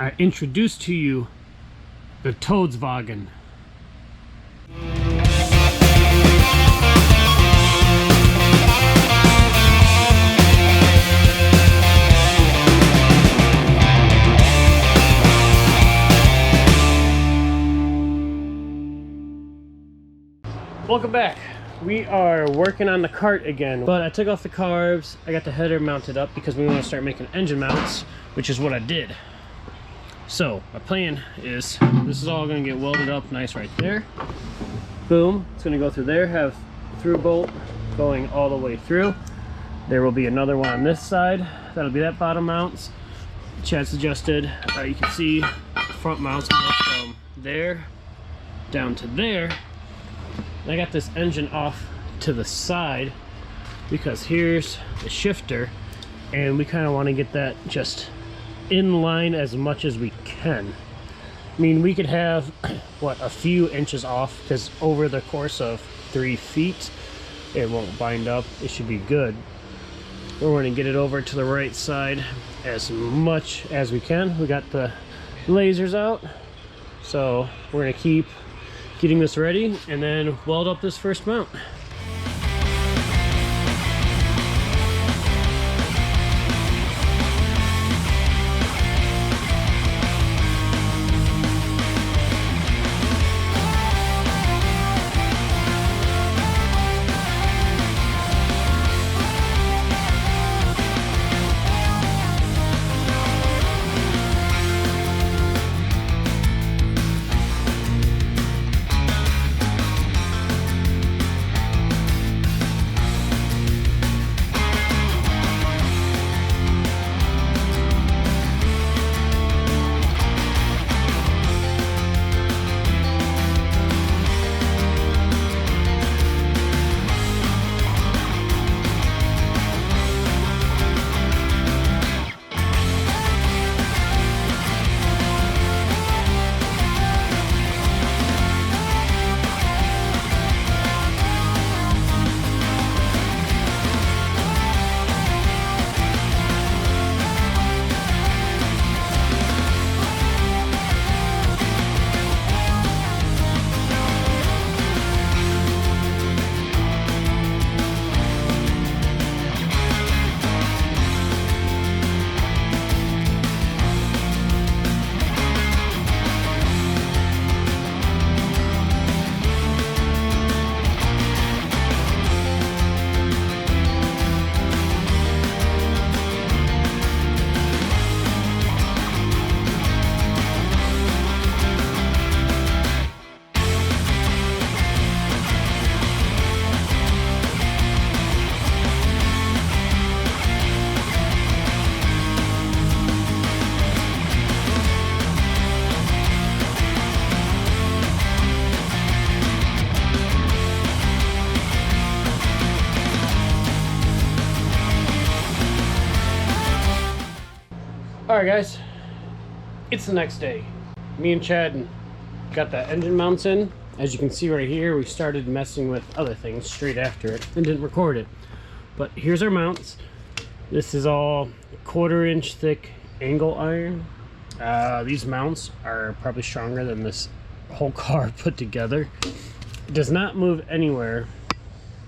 I introduce to you the Todeswagen. Welcome back. We are working on the cart again, but I took off the carbs. I got the header mounted up because we want to start making engine mounts, which is what I did. So my plan is this is all going to get welded up nice right there. Boom. It's going to go through there, have through bolt going all the way through. There will be another one on this side. That'll be that bottom mounts. Chad's adjusted. You can see front mounts go from there down to there. I got this engine off to the side because here's the shifter, and we kind of want to get that just in line as much as we can. I mean, we could have what, a few inches off, because over the course of 3 feet it won't bind up. It should be good. We're going to get it over to the right side as much as we can. We got the lasers out, so we're going to keep getting this ready and then weld up this first mount. Alright guys, it's the next day. Me and Chad got the engine mounts in. As you can see right here, we started messing with other things straight after it and didn't record it. But here's our mounts. This is all 1/4 inch thick angle iron. These mounts are probably stronger than this whole car put together. It does not move anywhere,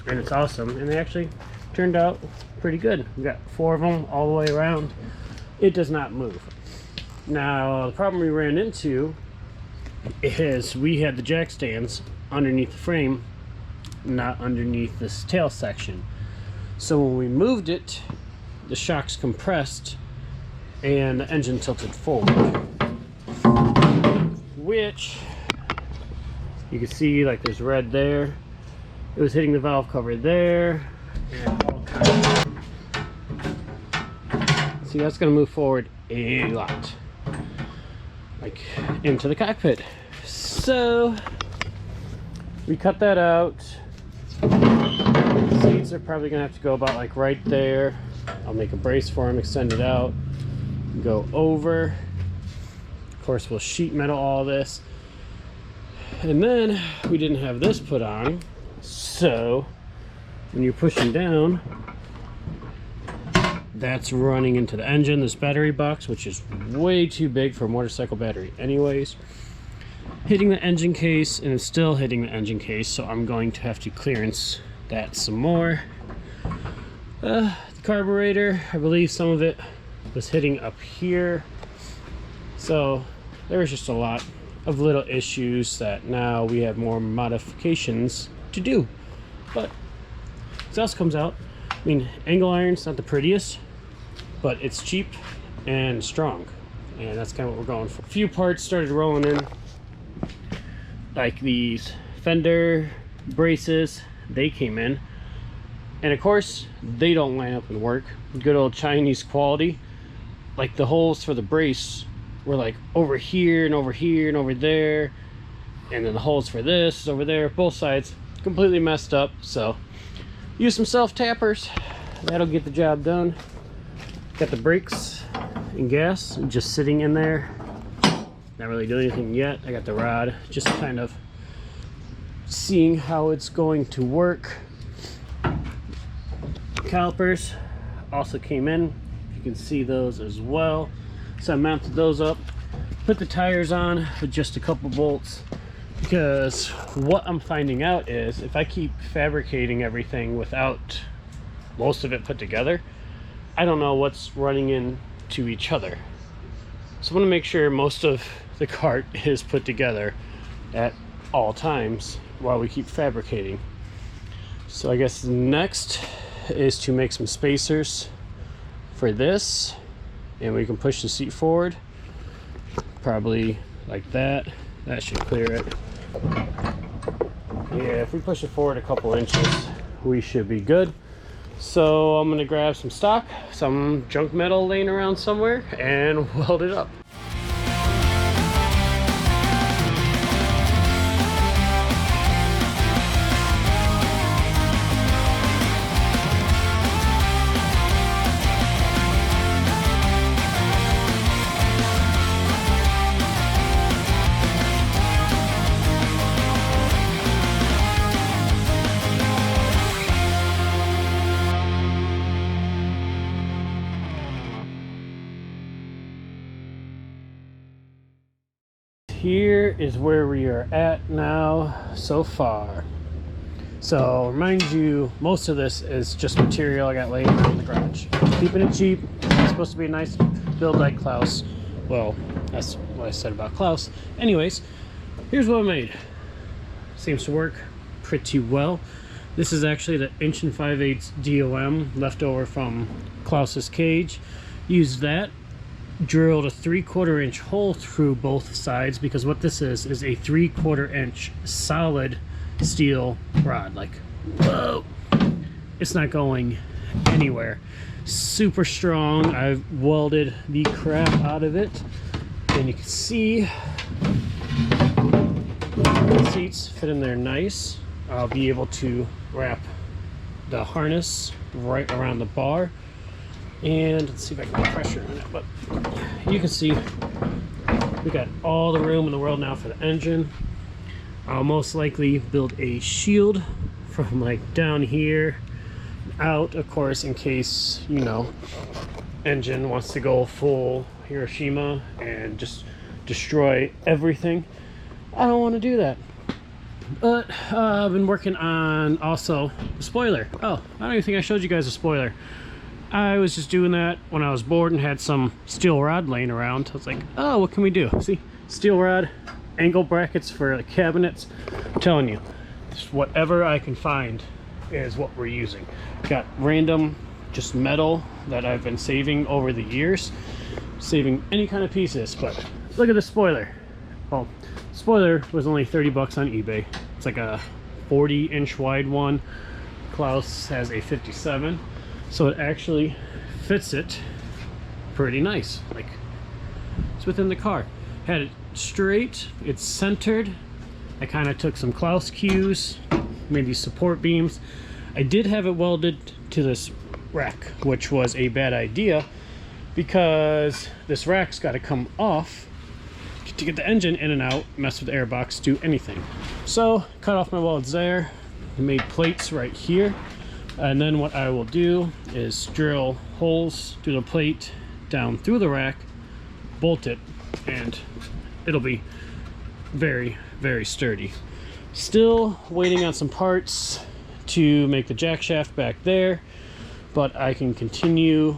and it's awesome. And they actually turned out pretty good. We got 4 of them all the way around. It does not move. Now, the problem we ran into is we had the jack stands underneath the frame, not underneath this tail section. So when we moved it, the shocks compressed and the engine tilted forward, which you can see, like, there's red there. It was hitting the valve cover there, and all kinds of. See, that's going to move forward a lot, like into the cockpit. So we cut that out. Seats are probably going to have to go about like right there. I'll make a brace for them, extend it out, go over. Of course, we'll sheet metal all this. And then we didn't have this put on, so when you're pushing down, that's running into the engine, this battery box, which is way too big for a motorcycle battery anyways. Hitting the engine case, and it's still hitting the engine case, so I'm going to have to clearance that some more. The carburetor, I believe some of it was hitting up here, so there was just a lot of little issues that now we have more modifications to do. But exhaust comes out. I mean, angle iron's not the prettiest, but it's cheap and strong, and that's kind of what we're going for. A few parts started rolling in, like these fender braces. They came in, and of course they don't line up and work. Good old Chinese quality. Like the holes for the brace were like over here and over here and over there, and then the holes for this over there, both sides completely messed up. So use some self tappers, that'll get the job done. Got the brakes and gas just sitting in there, not really doing anything yet. I got the rod, just kind of seeing how it's going to work. Calipers also came in, you can see those as well. So I mounted those up, put the tires on with just a couple bolts, because what I'm finding out is if I keep fabricating everything without most of it put together, I don't know what's running into each other. So I want to make sure most of the cart is put together at all times while we keep fabricating. So I guess next is to make some spacers for this, and we can push the seat forward probably like that. That should clear it. Yeah, if we push it forward a couple inches, we should be good. So I'm gonna grab some stock, some junk metal laying around somewhere, and weld it up. Here is where we are at now so far. So remind you, most of this is just material I got laying around in the garage. Keeping it cheap. It's supposed to be a nice build like Klaus. Well, that's what I said about Klaus. Anyways, here's what I made. Seems to work pretty well. This is actually the 1 5/8" DOM left over from Klaus's cage. Used that. Drilled a 3/4 inch hole through both sides, because what this is a 3/4 inch solid steel rod. Like, whoa, it's not going anywhere. Super strong. I've welded the crap out of it, and you can see the seats fit in there nice. I'll be able to wrap the harness right around the bar. And let's see if I can put pressure on it, but you can see we got all the room in the world now for the engine. I'll most likely build a shield from like down here out, of course, in case, you know, engine wants to go full Hiroshima and just destroy everything. I don't want to do that. But I've been working on also the spoiler. Oh, I don't even think I showed you guys a spoiler. I was just doing that when I was bored and had some steel rod laying around. I was like, oh, what can we do? See, steel rod, angle brackets for the cabinets. I'm telling you, just whatever I can find is what we're using. Got random just metal that I've been saving over the years, saving any kind of pieces. But look at the spoiler. Well, spoiler was only 30 bucks on eBay. It's like a 40-inch wide one. Klaus has a 57. So it actually fits it pretty nice. Like, it's within the car. Had it straight, it's centered. I kind of took some Klaus cues, made these support beams. I did have it welded to this rack, which was a bad idea because this rack's got to come off to get the engine in and out, mess with the airbox, do anything. So cut off my welds there, made plates right here. And then what I will do is drill holes through the plate down through the rack, bolt it, and it'll be very, very sturdy. Still waiting on some parts to make the jack shaft back there, but I can continue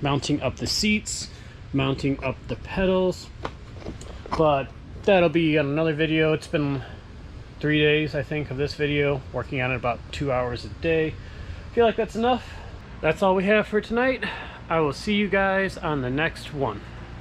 mounting up the seats, mounting up the pedals, but that'll be on another video. It's been 3 days, I think, of this video, working on it about 2 hours a day. Feel like that's enough. That's all we have for tonight. I will see you guys on the next one.